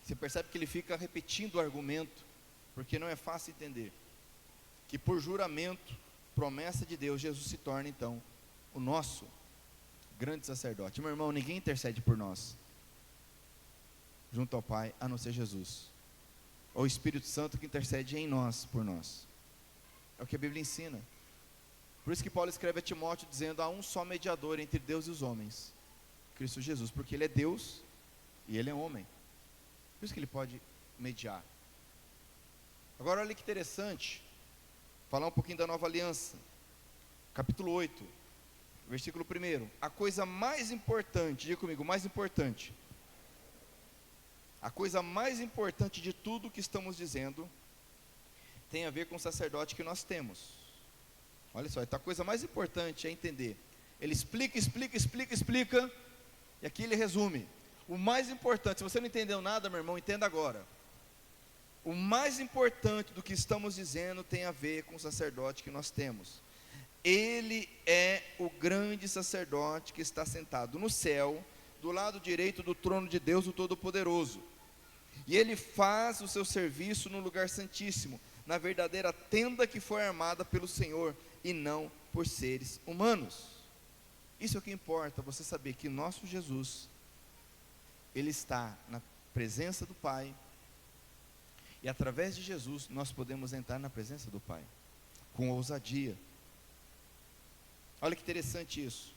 você percebe que ele fica repetindo o argumento, porque não é fácil entender, que por juramento, promessa de Deus, Jesus se torna então o nosso grande sacerdote. Meu irmão, ninguém intercede por nós junto ao Pai, a não ser Jesus. Ou o Espírito Santo que intercede em nós, por nós. É o que a Bíblia ensina. Por isso que Paulo escreve a Timóteo dizendo: há um só mediador entre Deus e os homens, Cristo Jesus, porque Ele é Deus e Ele é homem. Por isso que Ele pode mediar. Agora olha que interessante, falar um pouquinho da nova aliança. Capítulo 8, versículo 1. A coisa mais importante, diga comigo, mais importante. A coisa mais importante de tudo que estamos dizendo tem a ver com o sacerdote que nós temos. Olha só, então a coisa mais importante é entender. Ele explica, e aqui ele resume. O mais importante, se você não entendeu nada, meu irmão, entenda agora. O mais importante do que estamos dizendo tem a ver com o sacerdote que nós temos. Ele é o grande sacerdote que está sentado no céu, do lado direito do trono de Deus, o Todo-Poderoso. E ele faz o seu serviço no lugar santíssimo, na verdadeira tenda que foi armada pelo Senhor, e não por seres humanos. Isso é o que importa, você saber que nosso Jesus, Ele está na presença do Pai, e através de Jesus nós podemos entrar na presença do Pai, com ousadia. Olha que interessante isso.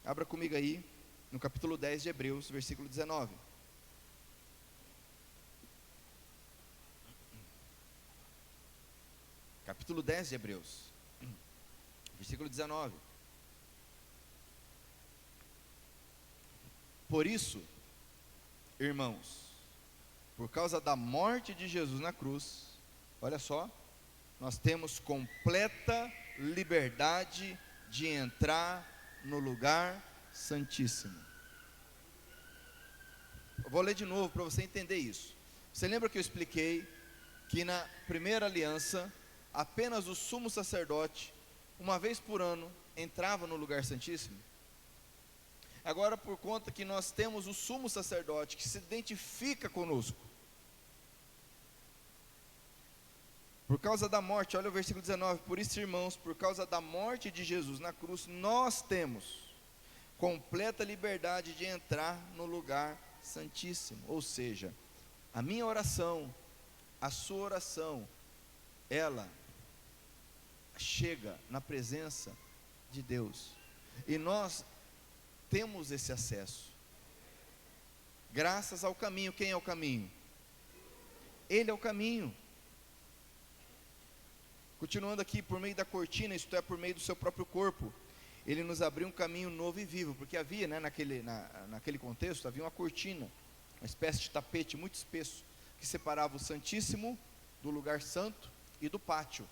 Abra comigo aí, no capítulo 10 de Hebreus, versículo 19. Capítulo 10 de Hebreus, versículo 19. Por isso, irmãos, por causa da morte de Jesus na cruz, olha só, nós temos completa liberdade de entrar no lugar santíssimo. Eu vou ler de novo para você entender isso. Você lembra que eu expliquei que na primeira aliança, apenas o sumo sacerdote, uma vez por ano, entrava no lugar santíssimo? Agora, por conta que nós temos o sumo sacerdote que se identifica conosco, por causa da morte, olha o versículo 19, por isso, irmãos, por causa da morte de Jesus na cruz, nós temos completa liberdade de entrar no lugar santíssimo. Ou seja, a minha oração, a sua oração, ela chega na presença de Deus, e nós temos esse acesso, graças ao caminho. Quem é o caminho? Ele é o caminho. Continuando aqui, por meio da cortina, isto é, por meio do seu próprio corpo, Ele nos abriu um caminho novo e vivo, porque havia, naquele contexto, havia uma cortina, uma espécie de tapete muito espesso, que separava o Santíssimo do lugar santo e do pátio.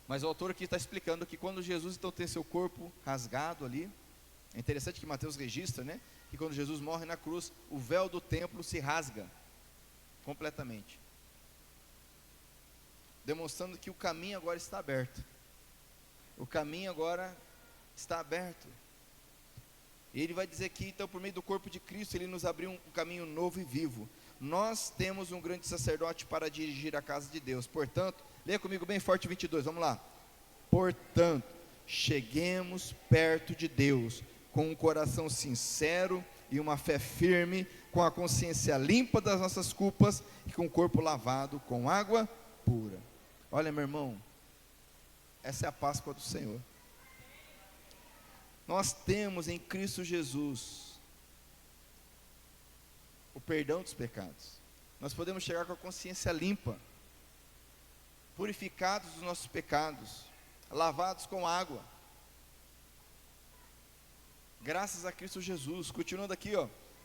Mas o autor aqui está explicando que quando Jesus então tem seu corpo rasgado ali, é interessante que Mateus registra, que quando Jesus morre na cruz, o véu do templo se rasga completamente, demonstrando que o caminho agora está aberto. O caminho agora está aberto. E ele vai dizer que então, por meio do corpo de Cristo, Ele nos abriu um caminho novo e vivo. Nós temos um grande sacerdote para dirigir a casa de Deus. Portanto, leia comigo bem forte 22, vamos lá. Portanto, cheguemos perto de Deus, com um coração sincero e uma fé firme, com a consciência limpa das nossas culpas, e com o corpo lavado com água pura. Olha, meu irmão, essa é a Páscoa do Senhor. Nós temos em Cristo Jesus o perdão dos pecados. Nós podemos chegar com a consciência limpa, purificados dos nossos pecados, lavados com água, graças a Cristo Jesus. Continuando aqui,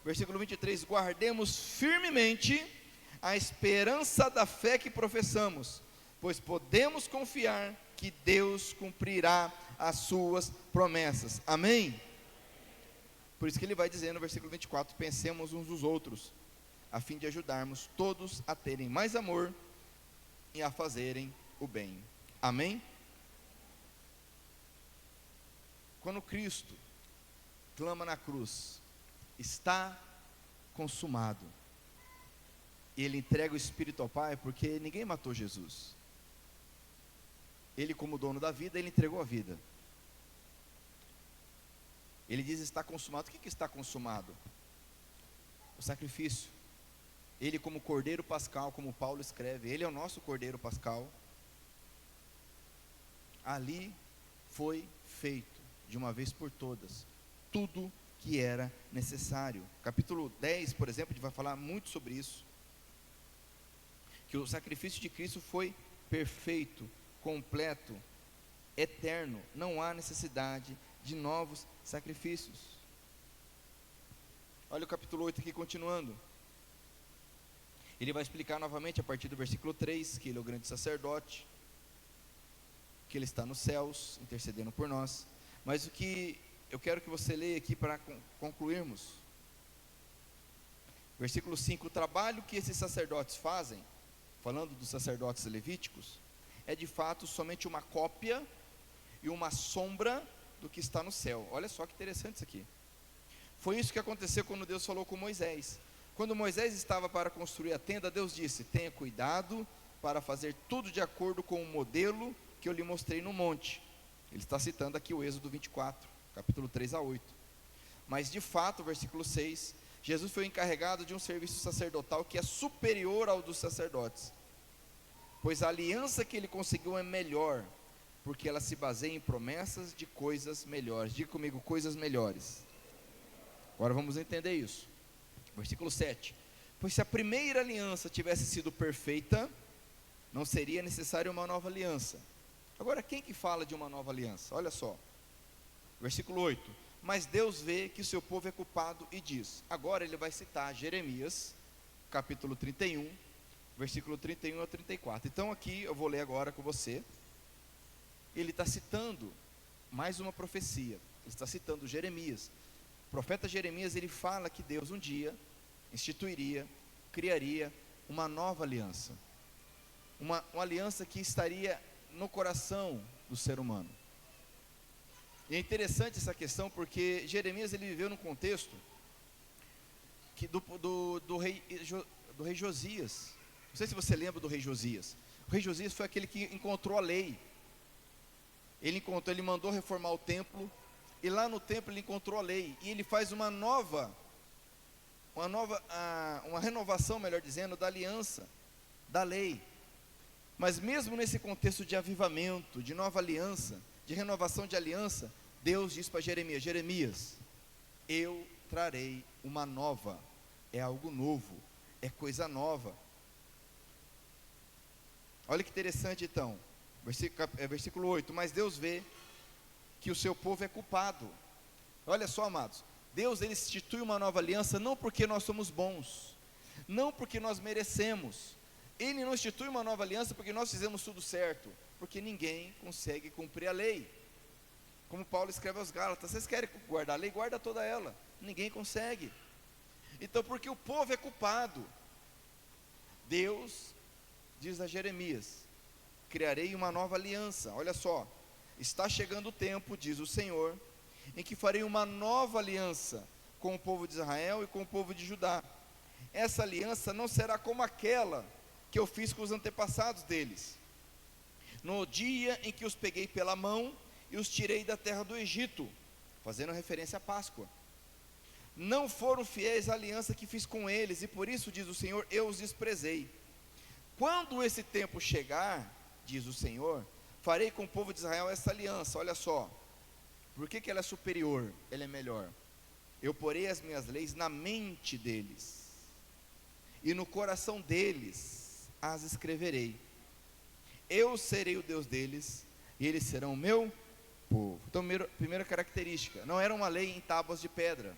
versículo 23, guardemos firmemente a esperança da fé que professamos, pois podemos confiar que Deus cumprirá as suas promessas. Amém? Por isso que ele vai dizer no versículo 24, pensemos uns nos outros, a fim de ajudarmos todos a terem mais amor e a fazerem o bem. Amém? Quando Cristo clama na cruz, está consumado, e Ele entrega o Espírito ao Pai, porque ninguém matou Jesus. Ele, como dono da vida, Ele entregou a vida. Ele diz está consumado. O que está consumado? O sacrifício. Ele como cordeiro pascal, como Paulo escreve, ele é o nosso cordeiro pascal. Ali foi feito, de uma vez por todas, tudo que era necessário. Capítulo 10, por exemplo, a gente vai falar muito sobre isso. Que o sacrifício de Cristo foi perfeito, completo, eterno. Não há necessidade de novos sacrifícios. Olha o capítulo 8 aqui, continuando. Ele vai explicar novamente a partir do versículo 3, que ele é o grande sacerdote, que ele está nos céus, intercedendo por nós. Mas o que eu quero que você leia aqui para concluirmos. Versículo 5, o trabalho que esses sacerdotes fazem, falando dos sacerdotes levíticos, é de fato somente uma cópia e uma sombra do que está no céu. Olha só que interessante isso aqui. Foi isso que aconteceu quando Deus falou com Moisés. Quando Moisés estava para construir a tenda, Deus disse: tenha cuidado para fazer tudo de acordo com o modelo que eu lhe mostrei no monte. Ele está citando aqui o Êxodo 24, capítulo 3 a 8. Mas de fato, versículo 6, Jesus foi encarregado de um serviço sacerdotal que é superior ao dos sacerdotes, pois a aliança que ele conseguiu é melhor, porque ela se baseia em promessas de coisas melhores. Diga comigo, coisas melhores. Agora vamos entender isso. Versículo 7, pois se a primeira aliança tivesse sido perfeita, não seria necessária uma nova aliança. Agora quem que fala de uma nova aliança? Olha só, versículo 8, mas Deus vê que o seu povo é culpado e diz. Agora ele vai citar Jeremias, capítulo 31, versículo 31 a 34. Então aqui eu vou ler agora com você. Ele está citando mais uma profecia. Ele está citando Jeremias. O profeta Jeremias, ele fala que Deus um dia instituiria, criaria uma nova aliança. Uma aliança que estaria no coração do ser humano. E é interessante essa questão porque Jeremias ele viveu num contexto que do rei Josias. Não sei se você lembra do rei Josias. O rei Josias foi aquele que encontrou a lei. Ele mandou reformar o templo, e lá no templo ele encontrou a lei, e ele faz uma renovação, melhor dizendo, da aliança, da lei. Mas mesmo nesse contexto de avivamento, de nova aliança, de renovação de aliança, Deus diz para Jeremias: Jeremias, eu trarei uma nova, é algo novo, é coisa nova. Olha que interessante então, versículo 8, mas Deus vê que o seu povo é culpado. Olha só, amados, Deus ele institui uma nova aliança não porque nós somos bons, não porque nós merecemos. Ele não institui uma nova aliança porque nós fizemos tudo certo, porque ninguém consegue cumprir a lei. Como Paulo escreve aos Gálatas: vocês querem guardar a lei? Guarda toda ela. Ninguém consegue. Então, porque o povo é culpado, Deus diz a Jeremias: criarei uma nova aliança. Olha só, está chegando o tempo, diz o Senhor, em que farei uma nova aliança com o povo de Israel e com o povo de Judá. Essa aliança não será como aquela que eu fiz com os antepassados deles, no dia em que os peguei pela mão e os tirei da terra do Egito, fazendo referência à Páscoa. Não foram fiéis à aliança que fiz com eles, e por isso, diz o Senhor, eu os desprezei. Quando esse tempo chegar, diz o Senhor, farei com o povo de Israel essa aliança. Olha só, por que ela é superior? Ela é melhor. Eu porei as minhas leis na mente deles, e no coração deles as escreverei. Eu serei o Deus deles, e eles serão o meu povo. Então, primeira característica, não era uma lei em tábuas de pedra,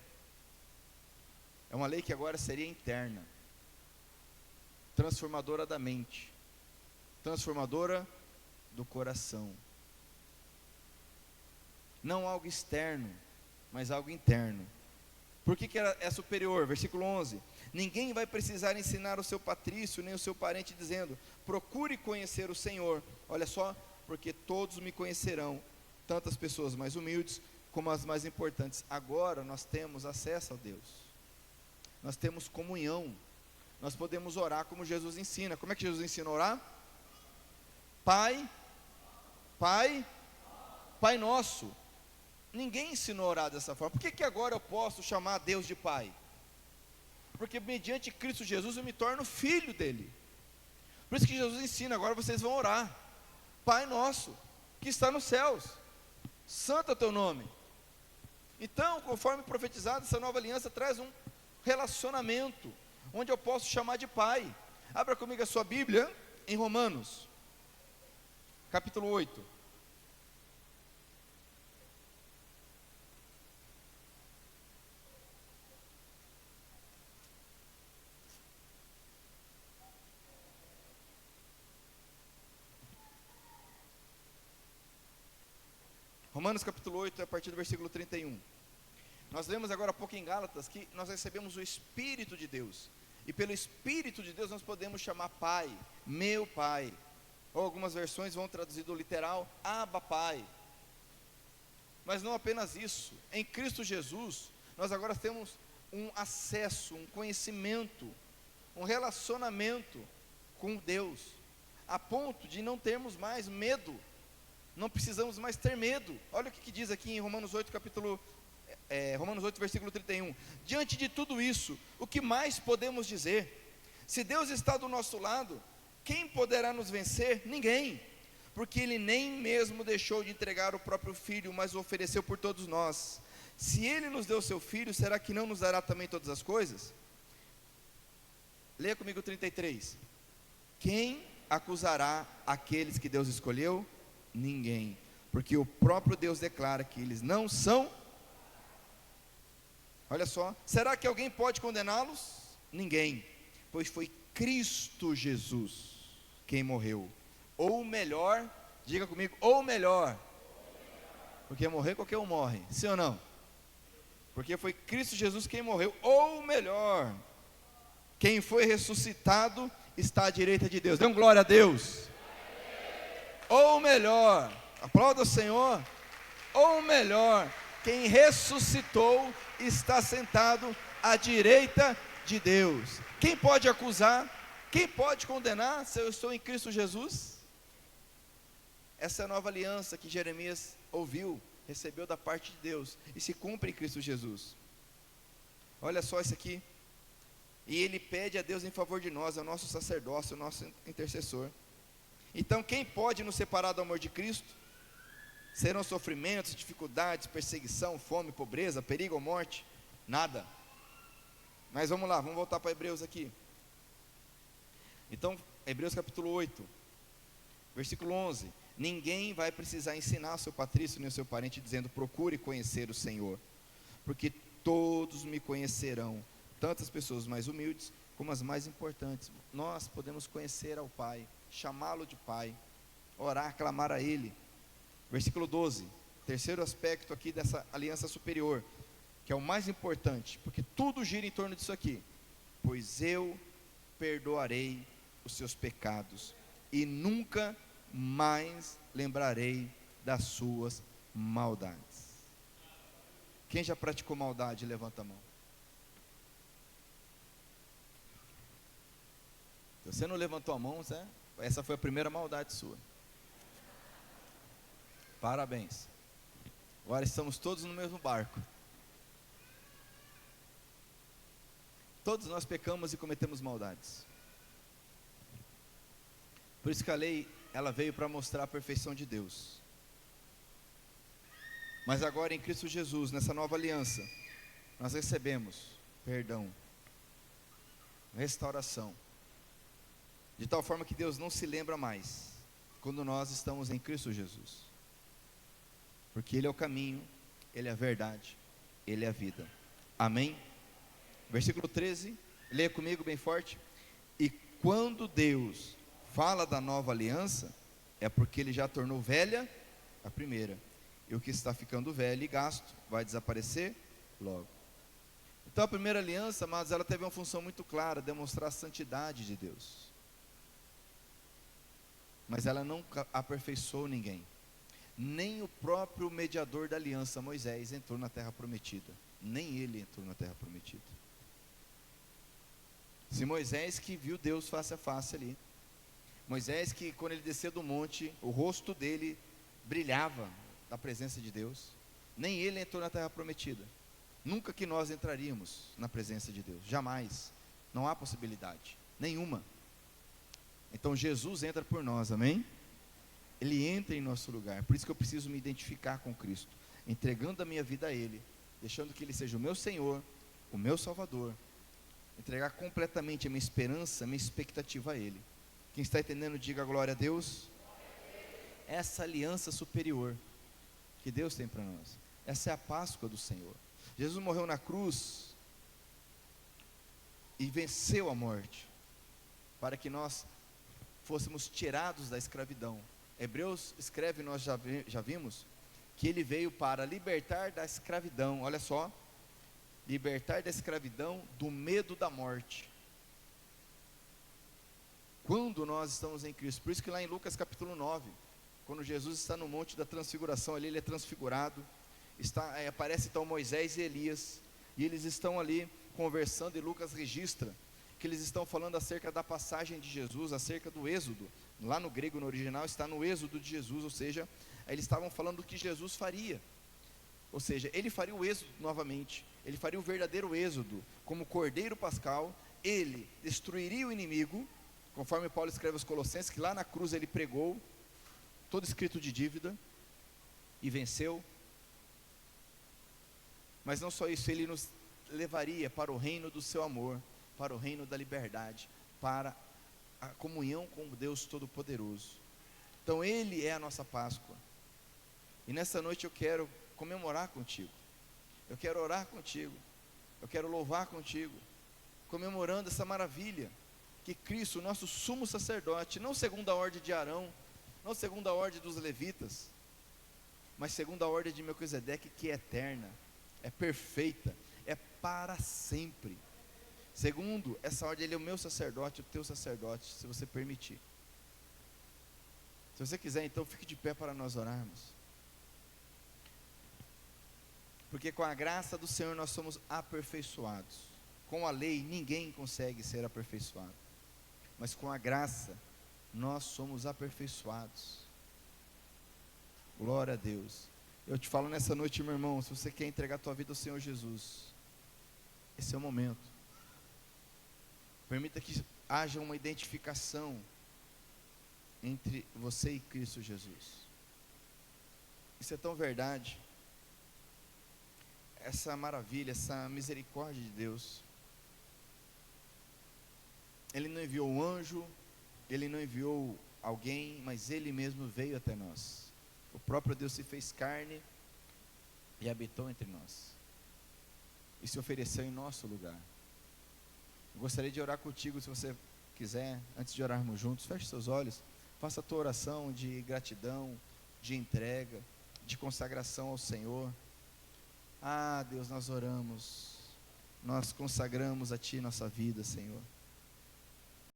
é uma lei que agora seria interna, transformadora da mente, transformadora do coração. Não algo externo, mas algo interno. Por que ela é superior? Versículo 11, ninguém vai precisar ensinar o seu patrício, nem o seu parente, dizendo, procure conhecer o Senhor. Olha só, porque todos me conhecerão, tanto as pessoas mais humildes, como as mais importantes. Agora nós temos acesso a Deus, nós temos comunhão, nós podemos orar como Jesus ensina. Como é que Jesus ensina a orar? Pai Nosso. Ninguém ensinou a orar dessa forma. Por que agora eu posso chamar Deus de Pai? Porque mediante Cristo Jesus eu me torno filho dele. Por isso que Jesus ensina, agora vocês vão orar: Pai nosso, que está nos céus, santo é o teu nome. Então, conforme profetizado, essa nova aliança traz um relacionamento, onde eu posso chamar de Pai. Abra comigo a sua Bíblia, em Romanos, capítulo 8. Romanos capítulo 8, a partir do versículo 31. Nós lemos agora há pouco em Gálatas que nós recebemos o Espírito de Deus, e pelo Espírito de Deus nós podemos chamar Pai, meu Pai, ou algumas versões vão traduzir do literal, Abba Pai. Mas não apenas isso, em Cristo Jesus, nós agora temos um acesso, um conhecimento, um relacionamento com Deus, a ponto de não termos mais medo. Não precisamos mais ter medo. Olha o que diz aqui em Romanos 8, Romanos 8, versículo 31. Diante de tudo isso, o que mais podemos dizer? Se Deus está do nosso lado, quem poderá nos vencer? Ninguém, porque Ele nem mesmo deixou de entregar o próprio Filho, mas o ofereceu por todos nós. Se Ele nos deu seu Filho, será que não nos dará também todas as coisas? Leia comigo o 33. Quem acusará aqueles que Deus escolheu? Ninguém, porque o próprio Deus declara que eles não são. Olha só, será que alguém pode condená-los? Ninguém, pois foi Cristo Jesus quem morreu, ou melhor, diga comigo, ou melhor, porque morrer qualquer um morre, sim ou não? Porque foi Cristo Jesus quem morreu, ou melhor, quem foi ressuscitado está à direita de Deus. Dê glória a Deus. Ou melhor, aplauda o Senhor. Ou melhor, quem ressuscitou está sentado à direita de Deus. Quem pode acusar? Quem pode condenar se eu estou em Cristo Jesus? Essa é a nova aliança que Jeremias ouviu, recebeu da parte de Deus e se cumpre em Cristo Jesus. Olha só isso aqui. E ele pede a Deus em favor de nós, é o nosso sacerdócio, o nosso intercessor. Então quem pode nos separar do amor de Cristo? Serão sofrimentos, dificuldades, perseguição, fome, pobreza, perigo ou morte? Nada. Mas vamos lá, vamos voltar para Hebreus aqui. Então, Hebreus capítulo 8, versículo 11. Ninguém vai precisar ensinar o seu patrício nem o seu parente, dizendo: procure conhecer o Senhor, porque todos me conhecerão, tanto as pessoas mais humildes como as mais importantes. Nós podemos conhecer ao Pai, chamá-lo de Pai, orar, clamar a Ele. Versículo 12, terceiro aspecto aqui dessa aliança superior, que é o mais importante, porque tudo gira em torno disso aqui. Pois eu perdoarei os seus pecados e nunca mais lembrarei das suas maldades. Quem já praticou maldade, levanta a mão. Se você não levantou a mão, essa foi a primeira maldade sua. Parabéns. Agora estamos todos no mesmo barco. Todos nós pecamos e cometemos maldades. Por isso que a lei, ela veio para mostrar a perfeição de Deus. Mas agora em Cristo Jesus, nessa nova aliança, nós recebemos perdão, restauração, de tal forma que Deus não se lembra mais, quando nós estamos em Cristo Jesus. Porque Ele é o caminho, Ele é a verdade, Ele é a vida. Amém? Versículo 13, leia comigo bem forte. E quando Deus fala da nova aliança, é porque Ele já tornou velha a primeira. E o que está ficando velho e gasto, vai desaparecer logo. Então a primeira aliança, amados, ela teve uma função muito clara, demonstrar a santidade de Deus. Mas ela não aperfeiçoou ninguém. Nem o próprio mediador da aliança, Moisés, entrou na terra prometida. Nem ele entrou na terra prometida. Se Moisés que viu Deus face a face ali. Moisés que quando ele desceu do monte, o rosto dele brilhava da presença de Deus. Nem ele entrou na terra prometida. Nunca que nós entraríamos na presença de Deus, jamais. Não há possibilidade nenhuma. Então Jesus entra por nós, amém? Ele entra em nosso lugar. Por isso que eu preciso me identificar com Cristo, entregando a minha vida a Ele, deixando que Ele seja o meu Senhor, o meu Salvador, entregar completamente a minha esperança, a minha expectativa a Ele. Quem está entendendo, diga glória a Deus. Essa aliança superior que Deus tem para nós, essa é a Páscoa do Senhor. Jesus morreu na cruz e venceu a morte, para que nós fôssemos tirados da escravidão. Hebreus escreve, nós já vimos, que ele veio para libertar da escravidão, olha só, libertar da escravidão do medo da morte. Quando nós estamos em Cristo, por isso que lá em Lucas capítulo 9, quando Jesus está no monte da transfiguração, ali ele é transfigurado, aparece então Moisés e Elias, e eles estão ali conversando, e Lucas registra, que eles estão falando acerca da passagem de Jesus, acerca do êxodo, lá no grego, no original, está no êxodo de Jesus, ou seja, eles estavam falando do que Jesus faria, ou seja, ele faria o êxodo novamente, ele faria o verdadeiro êxodo, como cordeiro pascal, ele destruiria o inimigo, conforme Paulo escreve aos Colossenses, que lá na cruz ele pregou, todo escrito de dívida, e venceu. Mas não só isso, ele nos levaria para o reino do seu amor, para o reino da liberdade, para a comunhão com Deus Todo-Poderoso. Então ele é a nossa Páscoa, e nessa noite eu quero comemorar contigo, eu quero orar contigo, eu quero louvar contigo, comemorando essa maravilha, que Cristo, nosso sumo sacerdote, não segundo a ordem de Arão, não segundo a ordem dos levitas, mas segundo a ordem de Melquisedeque, que é eterna, é perfeita, é para sempre. Segundo essa ordem, ele é o meu sacerdote, o teu sacerdote, se você permitir. Se você quiser, então fique de pé para nós orarmos. Porque com a graça do Senhor nós somos aperfeiçoados. Com a lei ninguém consegue ser aperfeiçoado, mas com a graça nós somos aperfeiçoados. Glória a Deus. Eu te falo nessa noite, meu irmão, se você quer entregar a tua vida ao Senhor Jesus, esse é o momento. Permita que haja uma identificação entre você e Cristo Jesus. Isso é tão verdade. Essa maravilha, essa misericórdia de Deus. Ele não enviou um anjo, ele não enviou alguém, mas ele mesmo veio até nós. O próprio Deus se fez carne e habitou entre nós, e se ofereceu em nosso lugar. Eu gostaria de orar contigo, se você quiser, antes de orarmos juntos, feche seus olhos, faça a tua oração de gratidão, de entrega, de consagração ao Senhor. Ah, Deus, nós oramos, nós consagramos a Ti nossa vida, Senhor.